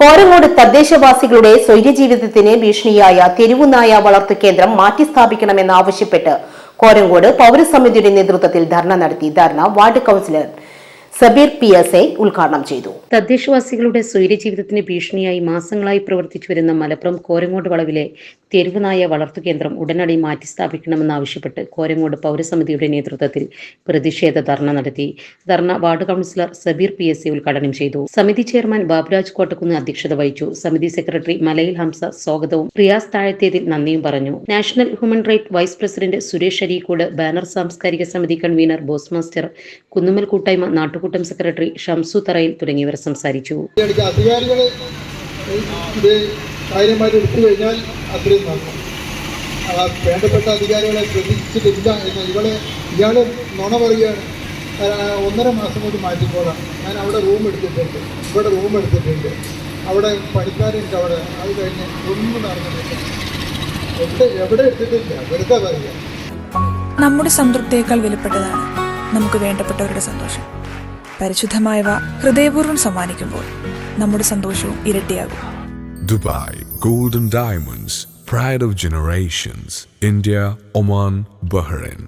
കോരങ്ങോട് തദ്ദേശവാസികളുടെ സ്വൈര്യജീവിതത്തിന് ഭീഷണിയായ തെരുവുനായ വളർത്തു കേന്ദ്രം മാറ്റിസ്ഥാപിക്കണമെന്നാവശ്യപ്പെട്ട് കോരങ്ങോട് പൗരസമിതിയുടെ നേതൃത്വത്തിൽ ധർണ നടത്തി. ധർണ വാർഡ് കൌൺസിലർ സബീർ PSA ഉദ്ഘാടനം ചെയ്തു. തദ്ദേശവാസികളുടെ സ്വൈര്യജീവിതത്തിന് ഭീഷണിയായി മാസങ്ങളായി പ്രവർത്തിച്ചു വരുന്ന മലപ്പുറം കോരങ്ങോട് വളവിലെ തെരുവുനായ വളർത്തുകേന്ദ്രം ഉടനടി മാറ്റിസ്ഥാപിക്കണമെന്നാവശ്യപ്പെട്ട് കോരങ്ങോട് പൗരസമിതിയുടെ നേതൃത്വത്തിൽ പ്രതിഷേധ ധർണ നടത്തി. ധർണ വാർഡ് കൌൺസിലർ സബീർ PSA ഉദ്ഘാടനം ചെയ്തു. സമിതി ചെയർമാൻ ബാബുരാജ് കോട്ടക്കുന്ന് അധ്യക്ഷത വഹിച്ചു. സമിതി സെക്രട്ടറി മലയിൽ ഹംസ സ്വാഗതവും റിയാസ് താഴത്തേതിൽ നന്ദിയും പറഞ്ഞു. National human right vice president Suresh Areekode, banner സാംസ്കാരിക സമിതി കൺവീനർ ബോസ് മാസ്റ്റർ, കുന്നുമ്മൽ കൂട്ടായ്മ നാട്ടുകൂട്ടം സെക്രട്ടറി ഷംസു തറയിൽ തുടങ്ങിയവർ സംസാരിച്ചു. കാര്യമായിട്ട് എടുത്തു കഴിഞ്ഞാൽ അത്രയും നന്ദി. വേണ്ടപ്പെട്ട അധികാരികളെ ശ്രദ്ധിച്ചിട്ടില്ല എന്ന് ഇയാൾ നുണ പറയുകയാണ്. 1.5 മാസം കൊണ്ട് മാറ്റിക്കോളാം. ഞാൻ അവിടെ റൂം എടുത്തിട്ടുണ്ട്, ഇവിടെ റൂം എടുത്തിട്ടുണ്ട്, അവിടെ പണിക്കാരുണ്ട്, അവിടെ അത് കഴിഞ്ഞ് ഒന്നും നടന്നിട്ടില്ല. എവിടെ എടുത്തിട്ടില്ല, വെറുതെ പറയുക. നമ്മുടെ സംതൃപ്തിയേക്കാൾ വിലപ്പെട്ടതാണ് നമുക്ക് വേണ്ടപ്പെട്ടവരുടെ സന്തോഷം. പരിശുദ്ധമായവ ഹൃദയപൂർവ്വം സമ്മാനിക്കുമ്പോൾ നമ്മുടെ സന്തോഷവും ഇരട്ടിയാകും. Dubai Golden Diamonds, pride of generations. India, Oman, Bahrain.